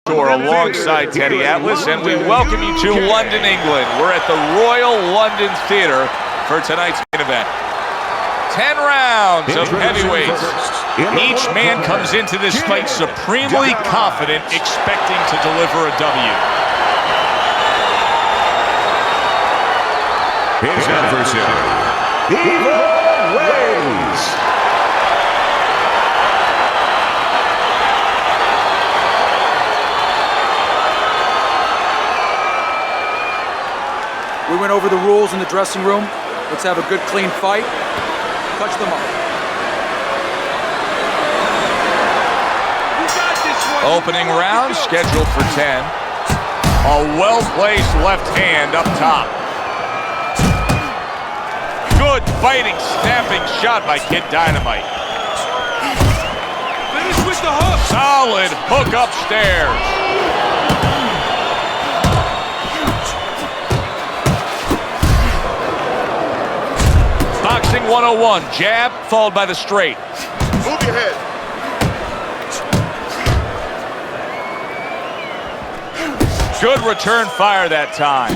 underscore alongside Teddy Atlas, and we welcome you to London, England. We're at the Royal London Theatre for tonight's main event. 10 rounds of heavyweights. Each man comes into this fight supremely confident, expecting to deliver a W. His adversary, Evil Ways. We went over the rules in the dressing room. Let's have a good, clean fight. Touch them up. Opening round scheduled for 10. A well-placed left hand up top. Good fighting, snapping shot by Kid Dynamite. Finish with the hook. Solid hook upstairs. Boxing 101, jab followed by the straight. Move your head. Good return fire that time.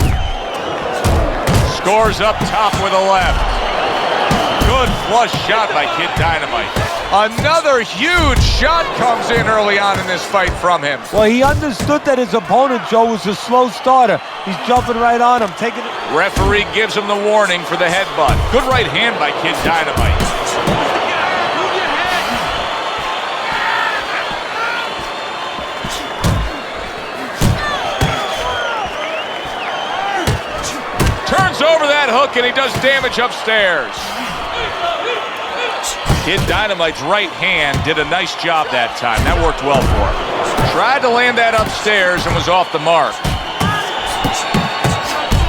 Scores up top with a left. Good flush shot by Kid Dynamite. Another huge shot comes in early on in this fight from him. Well, he understood that his opponent, Joe, was a slow starter. He's jumping right on him, taking it. Referee gives him the warning for the headbutt. Good right hand by Kid Dynamite. Move your head. Turns over that hook and he does damage upstairs. Kid Dynamite's right hand did a nice job that time. That worked well for him. Tried to land that upstairs and was off the mark.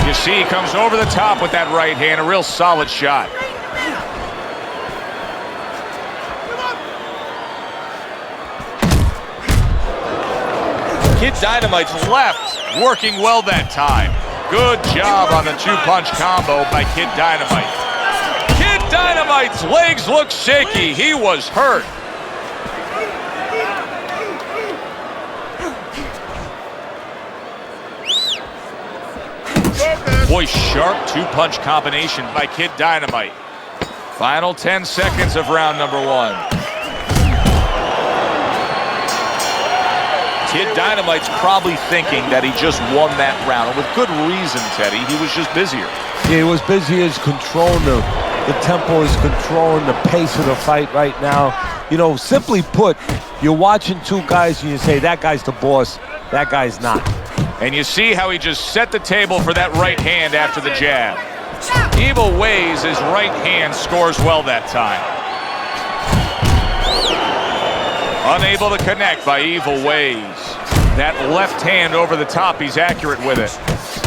You see, he comes over the top with that right hand, a real solid shot. Kid Dynamite's left, working well that time. Good job on the two-punch combo by Kid Dynamite. Kid Dynamite's legs look shaky. He was hurt. Boy, sharp two-punch combination by Kid Dynamite. Final 10 seconds of round number 1. Kid Dynamite's probably thinking that he just won that round, and with good reason, Teddy. He was just busier. Yeah, he was busy as controlling the tempo, is controlling the pace of the fight right now. You know, simply put, you're watching two guys and you say, that guy's the boss, that guy's not. And you see how he just set the table for that right hand after the jab. Evil Ways, his right hand scores well that time. Unable to connect by Evil Ways. That left hand over the top, he's accurate with it.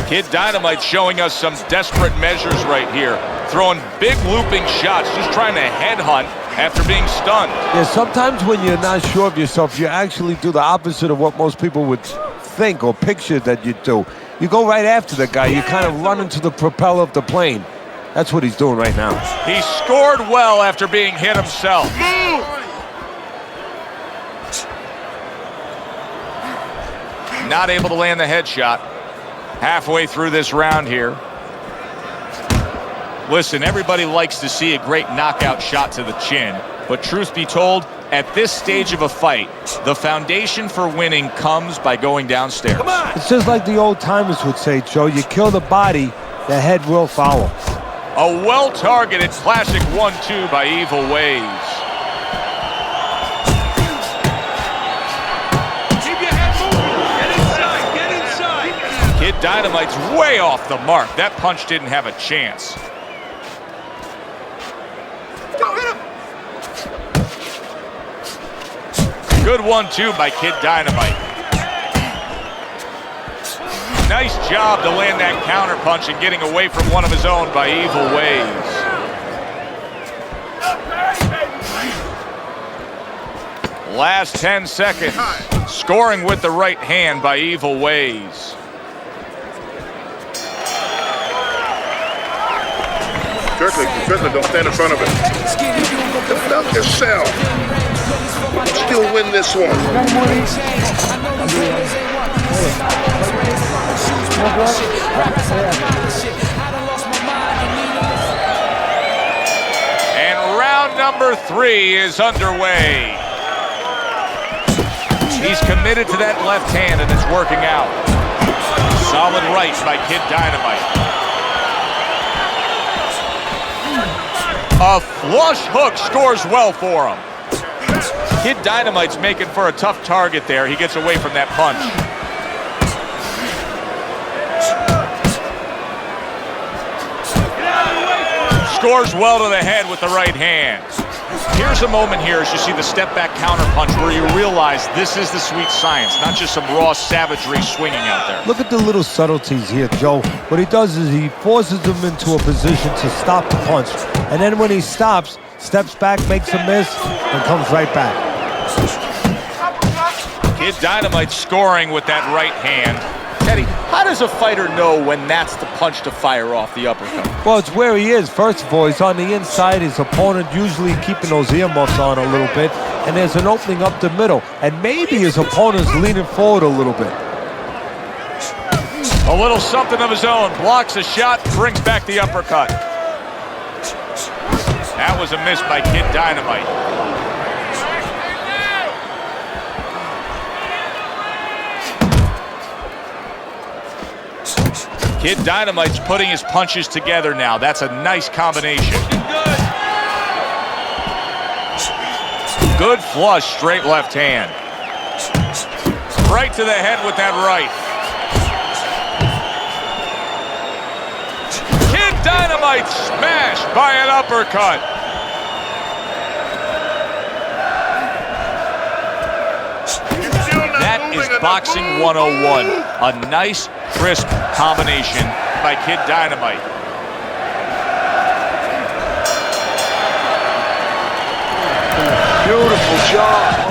Kid Dynamite showing us some desperate measures right here. Throwing big looping shots, just trying to headhunt after being stunned. Yeah, sometimes when you're not sure of yourself, you actually do the opposite of what most people would think or picture that you do. You go right after the guy. You kind of run into the propeller of the plane. That's what he's doing right now. He scored well after being hit himself. Not able to land the headshot. Halfway through this round here. Listen, everybody likes to see a great knockout shot to the chin, but truth be told, at this stage of a fight, the foundation for winning comes by going downstairs. It's just like the old timers would say, Joe, you kill the body, the head will follow. A well-targeted classic 1-2 by Evil Ways. Keep your head moving. Get inside. Get inside. Kid Dynamite's way off the mark. That punch didn't have a chance. Go hit him. Good 1-2 by Kid Dynamite. Nice job to land that counter punch and getting away from one of his own by Evil Ways. Last 10 seconds. Scoring with the right hand by Evil Ways. Strickland, don't stand in front of it. Defend yourself. Still win this one. And round number 3 is underway. He's committed to that left hand, and it's working out. Solid right by Kid Dynamite. A flush hook scores well for him. Kid Dynamite's making for a tough target there. He gets away from that punch. Scores well to the head with the right hand. Here's a moment here as you see the step-back counter punch where you realize this is the sweet science, not just some raw savagery swinging out there. Look at the little subtleties here, Joe. What he does is he forces him into a position to stop the punch. And then when he stops, steps back, makes a miss, and comes right back. Kid Dynamite scoring with that right hand. Teddy, how does a fighter know when that's the punch to fire off the uppercut? Well, it's where he is. First of all, he's on the inside. His opponent usually keeping those earmuffs on a little bit. And there's an opening up the middle. And maybe his opponent's leaning forward a little bit. A little something of his own. Blocks a shot, brings back the uppercut. That was a miss by Kid Dynamite. Kid Dynamite's putting his punches together now. That's a nice combination. Good flush, straight left hand. Right to the head with that right. Kid Dynamite smashed by an uppercut. That is boxing 101. A nice, crisp combination by Kid Dynamite. Beautiful job.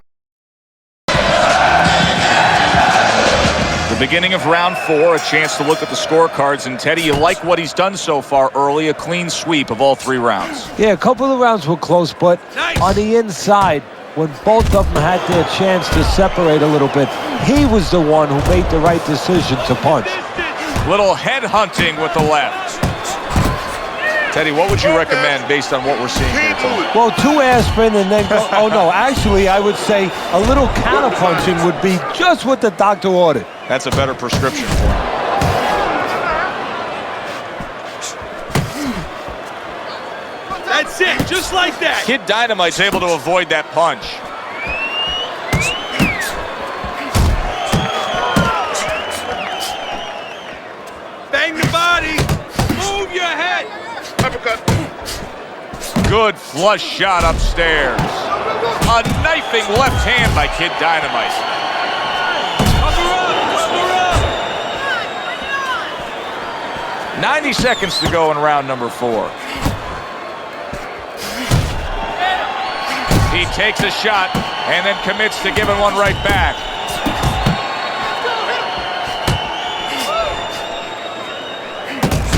The beginning of round 4, a chance to look at the scorecards. And Teddy, you like what he's done so far early, a clean sweep of all 3 rounds. Yeah, a couple of rounds were close, but on the inside, when both of them had their chance to separate a little bit, he was the one who made the right decision to punch. Little head hunting with the left. Teddy, what would you recommend based on what we're seeing here tonight? Well, 2 aspirin and then go, oh no, actually I would say a little counter punching would be just what the doctor ordered. That's a better prescription for him. That's it, just like that. Kid Dynamite's able to avoid that punch. Bang the body. Move your head. Uppercut. Good flush shot upstairs. A knifing left hand by Kid Dynamite. Cover up, cover up. 90 seconds to go in round number 4. He takes a shot and then commits to giving one right back.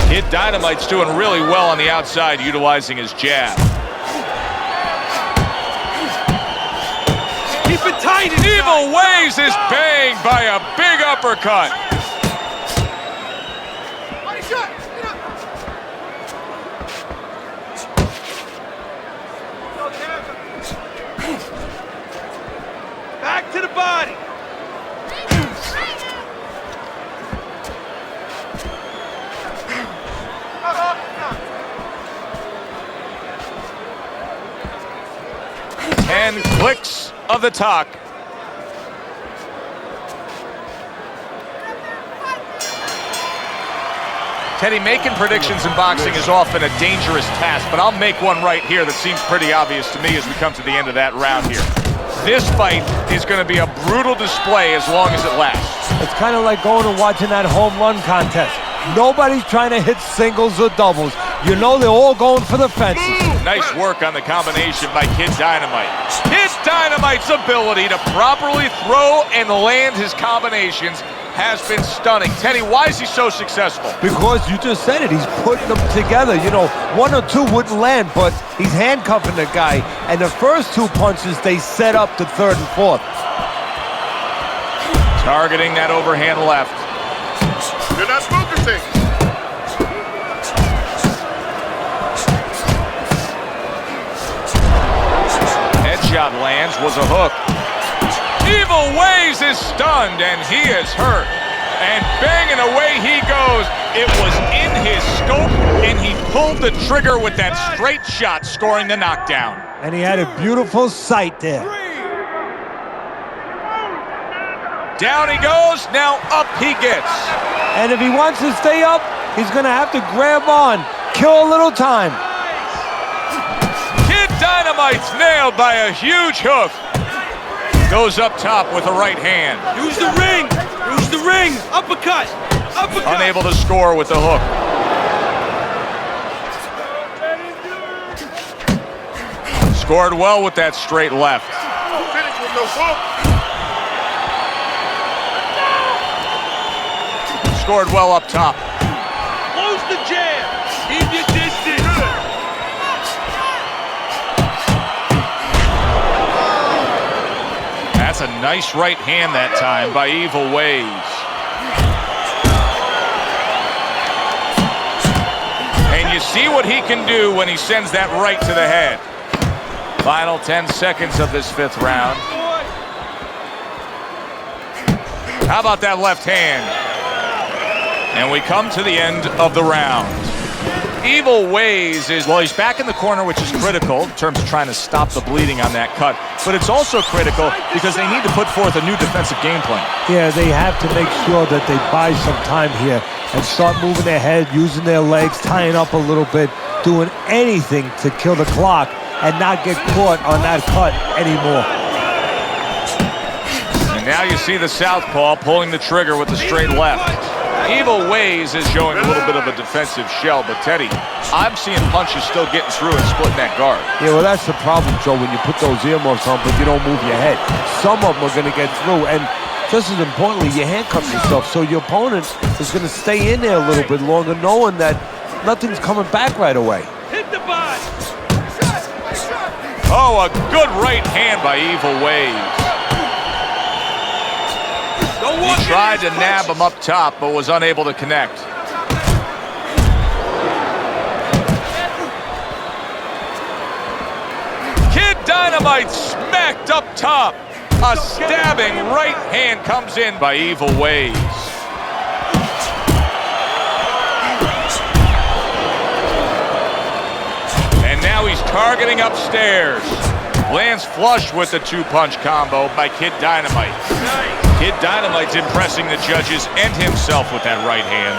Kid Dynamite's doing really well on the outside, utilizing his jab. Keep it tight. Evil Ways is banged by a big uppercut. Back to the body. And clicks of the talk. Teddy, making predictions in boxing is often a dangerous task, but I'll make one right here that seems pretty obvious to me as we come to the end of that round here. This fight is going to be a brutal display as long as it lasts. It's kind of like going and watching that home run contest. Nobody's trying to hit singles or doubles. You know they're all going for the fences. Nice work on the combination by Kid Dynamite. Kid Dynamite's ability to properly throw and land his combinations has been stunning. Teddy, why is he so successful? Because you just said it, he's putting them together. You know, 1 or 2 wouldn't land, but he's handcuffing the guy. And the first 2 punches, they set up the 3rd and 4th. Targeting that overhand left. You're not focusing. shot lands was a hook. Evil Ways is stunned, and he is hurt. And banging away he goes. It was in his scope, and he pulled the trigger with that straight shot, scoring the knockdown. And he had a beautiful sight there. Down he goes, now up he gets. And if he wants to stay up, he's going to have to grab on, kill a little time. Kid Dynamite's nailed by a huge hook. Goes up top with a right hand. Use the ring. Use the ring. Uppercut. Uppercut. Unable to score with the hook. Scored well with that straight left. Finish with the hook. Scored well up top. Close the jab. Keep your distance. That's a nice right hand that time by Evil Ways. And you see what he can do when he sends that right to the head. Final 10 seconds of this 5th round. How about that left hand? And we come to the end of the round. Evil Ways is, well, he's back in the corner, which is critical in terms of trying to stop the bleeding on that cut. But it's also critical because they need to put forth a new defensive game plan. Yeah, they have to make sure that they buy some time here and start moving their head, using their legs, tying up a little bit, doing anything to kill the clock and not get caught on that cut anymore. And now you see the southpaw pulling the trigger with the straight left. Evil Ways is showing a little bit of a defensive shell, but Teddy, I'm seeing punches still getting through and splitting that guard. Yeah, well, that's the problem, Joe, when you put those earmuffs on, but you don't move your head. Some of them are going to get through, and just as importantly, you handcuff yourself, so your opponent is going to stay in there a little bit longer, knowing that nothing's coming back right away. Hit the bot. Oh, a good right hand by Evil Ways. He tried to nab him up top, but was unable to connect. Kid Dynamite smacked up top. A stabbing right hand comes in by Evil Ways. And now he's targeting upstairs. Lands flush with the 2-punch combo by Kid Dynamite. Kid Dynamite's impressing the judges and himself with that right hand.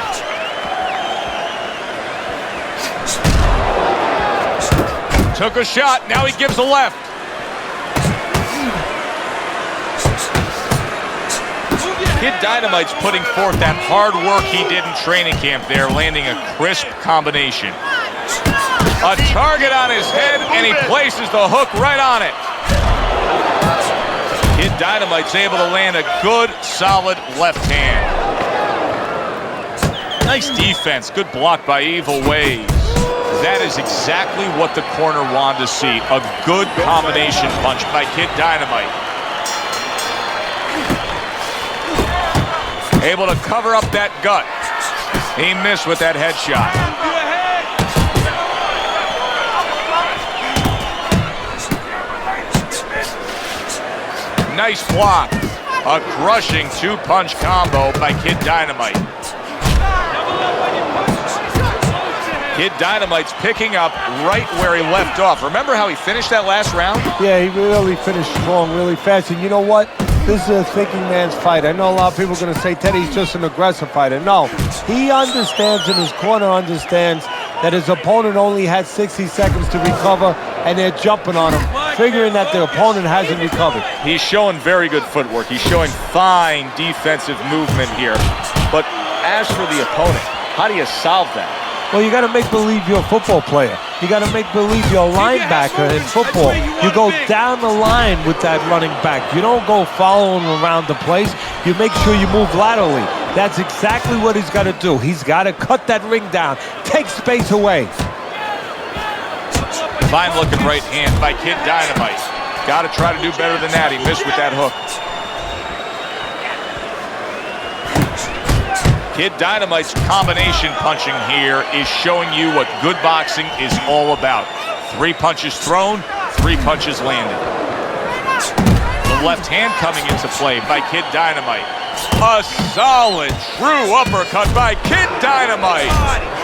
Took a shot, now he gives a left. Kid Dynamite's putting forth that hard work he did in training camp there, landing a crisp combination. A target on his head, and he places the hook right on it. Kid Dynamite's able to land a good, solid left hand. Nice defense, good block by Evil Ways. That is exactly what the corner wanted to see, a good combination punch by Kid Dynamite. Able to cover up that gut. He missed with that headshot. Nice block. A crushing 2-punch combo by Kid Dynamite. Kid Dynamite's picking up right where he left off. Remember how he finished that last round? Yeah, he really finished strong, really fast. And you know what? This is a thinking man's fight. I know a lot of people are going to say Teddy's just an aggressive fighter. No, he understands, and his corner understands that his opponent only had 60 seconds to recover, and they're jumping on him, figuring that the opponent hasn't recovered. He's showing very good footwork. He's showing fine defensive movement here. But as for the opponent, how do you solve that? Well, you got to make believe you're a football player. You got to make believe you're a linebacker in football. You go down the line with that running back. You don't go following around the place. You make sure you move laterally. That's exactly what he's got to do. He's got to cut that ring down, take space away. Fine looking right hand by Kid Dynamite. Got to try to do better than that. He missed with that hook. Kid Dynamite's combination punching here is showing you what good boxing is all about. 3 punches thrown, 3 punches landed. The left hand coming into play by Kid Dynamite. A solid true uppercut by Kid Dynamite.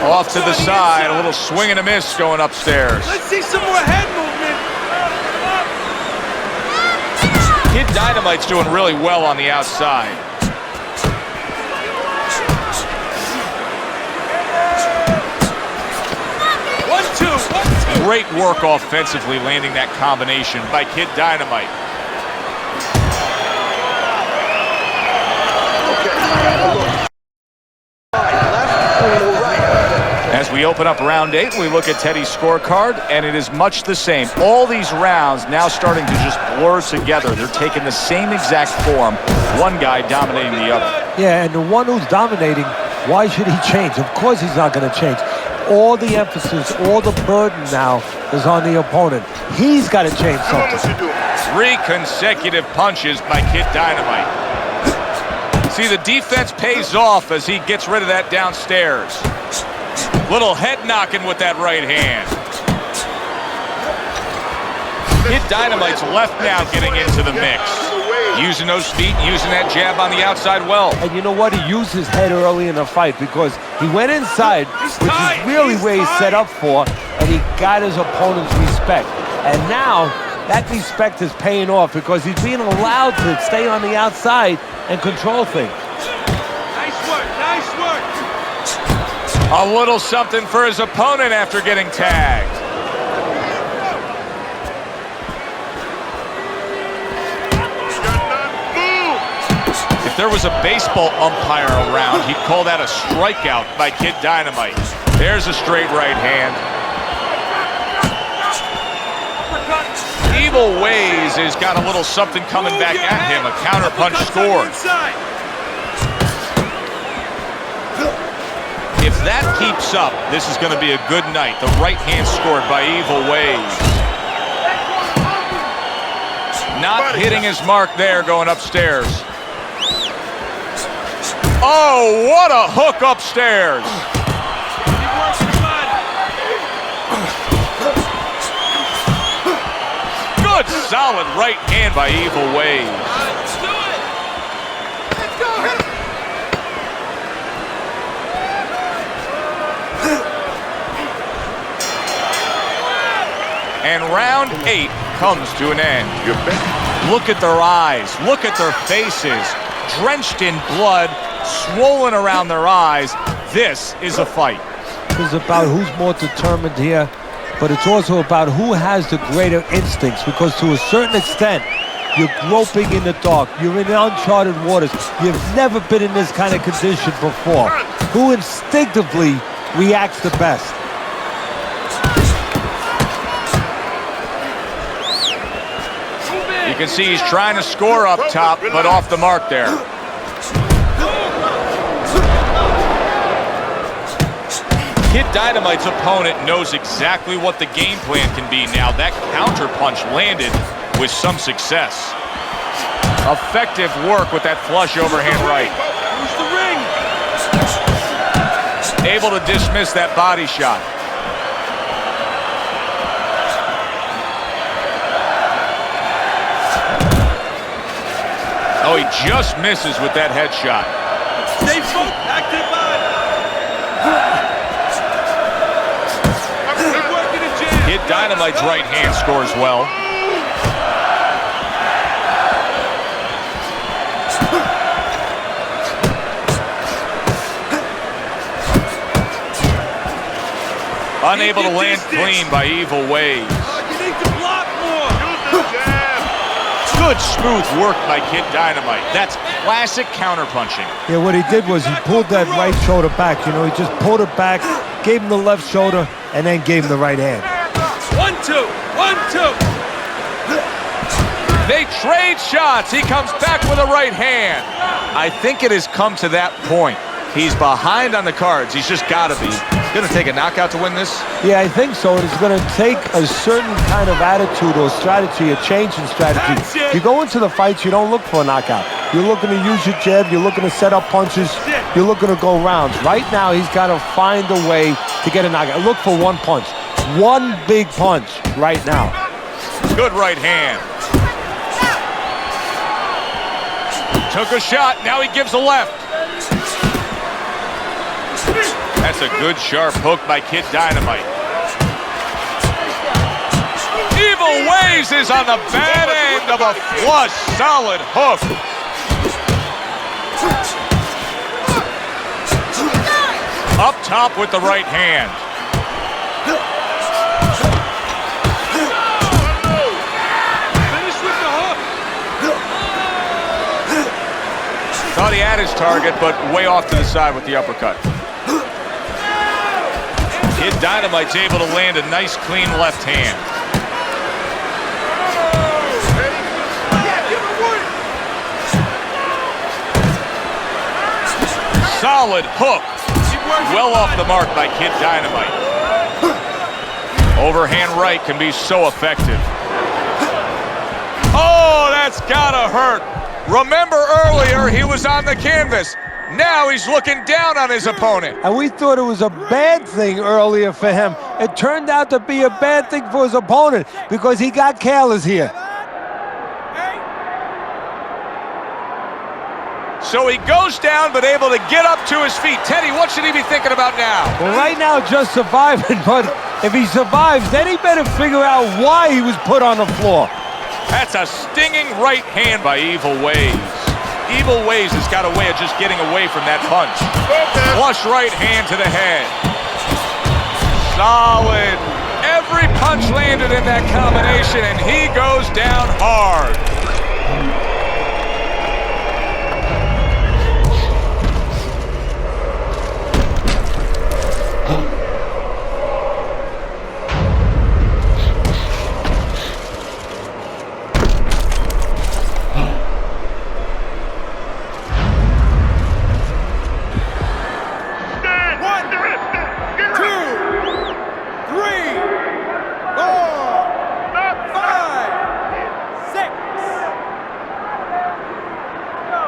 Off to the side, a little swing and a miss going upstairs. Let's see some more head movement. Kid Dynamite's doing really well on the outside. One, two. Great work offensively landing that combination by Kid Dynamite. As we open up round 8, we look at Teddy's scorecard, and it is much the same. All these rounds now starting to just blur together. They're taking the same exact form, one guy dominating the other. Yeah, and the one who's dominating, why should he change? Of course he's not going to change. All the emphasis, all the burden now is on the opponent. He's got to change something. 3 consecutive punches by Kid Dynamite. See, the defense pays off as he gets rid of that downstairs. Little head knocking with that right hand. Kid Dynamite's left now getting into the mix. Using those feet, using that jab on the outside well. And you know what? He used his head early in the fight because he went inside, which is really where he's set up for, and he got his opponent's respect. And now that respect is paying off because he's being allowed to stay on the outside and control things. Nice work, nice work. A little something for his opponent after getting tagged. If there was a baseball umpire around, he'd call that a strikeout by Kid Dynamite. There's a straight right hand. Evil Ways has got a little something coming back at him. A counter punch scored. If that keeps up, this is going to be a good night. The right hand scored by Evil Ways. Not hitting his mark there going upstairs. Oh, what a hook upstairs. Good solid right hand by Evil Ways. Let's do it. Let's go. And round 8 comes to an end. Look at their eyes. Look at their faces. Drenched in blood, swollen around their eyes. This is a fight. It's about who's more determined here, but it's also about who has the greater instincts, because to a certain extent, you're groping in the dark. You're in uncharted waters. You've never been in this kind of condition before. Who instinctively reacts the best? You can see he's trying to score up top, but off the mark there. Kid Dynamite's opponent knows exactly what the game plan can be now. That counter punch landed with some success. Effective work with that flush overhand right. Who's the ring? Able to dismiss that body shot. Oh, he just misses with that headshot. Stay focused. Back to the body. Keep working the jab. Kid Dynamite's right hand scores well. Unable to land clean by Evil Ways. You need to block more. Good smooth work by Kid Dynamite. That's classic counterpunching. Yeah, what he did was he pulled that right shoulder back. You know, he just pulled it back, gave him the left shoulder, and then gave him the right hand. 1, 2. 1, 2. They trade shots. He comes back with a right hand. I think it has come to that point. He's behind on the cards. He's just got to be. Going to take a knockout to win this? Yeah, I think so. And it's going to take a certain kind of attitude or strategy, a change in strategy. You go into the fights, you don't look for a knockout. You're looking to use your jab. You're looking to set up punches. You're looking to go rounds. Right now, he's got to find a way to get a knockout. Look for one punch. One big punch right now. Good right hand. Took a shot, now he gives a left. That's a good sharp hook by Kid Dynamite. Evil Ways is on the bad end of a flush, solid hook. Up top with the right hand. Finish with the hook. Thought he had his target, but way off to the side with the uppercut. Kid Dynamite's able to land a nice, clean left hand. Solid hook. Well off the mark by Kid Dynamite. Overhand right can be so effective. Oh, that's gotta hurt. Remember earlier, he was on the canvas. Now he's looking down on his opponent. And we thought it was a bad thing earlier for him. It turned out to be a bad thing for his opponent because he got careless here. So he goes down, but able to get up to his feet. Teddy, what should he be thinking about now? Well, right now, just surviving, but if he survives, then he better figure out why he was put on the floor. That's a stinging right hand by Evil Ways. Evil Ways has got a way of just getting away from that punch. Flush right hand to the head. Solid. Every punch landed in that combination, and he goes down hard.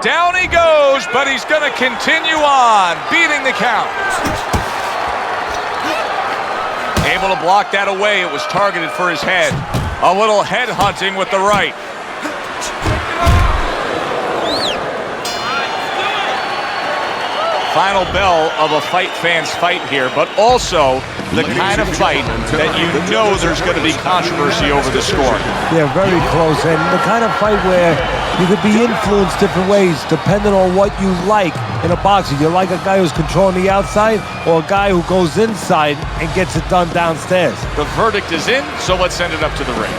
Down he goes, but he's going to continue on, beating the count. Able to block that away. It was targeted for his head. A little head hunting with the right. Final bell of a fight fan's fight here, but also the kind of fight that you know there's going to be controversy over the score. Yeah, very close, and the kind of fight where you could be influenced different ways depending on what you like in a boxer. You like a guy who's controlling the outside or a guy who goes inside and gets it done downstairs. The verdict is in, so let's send it up to the ring.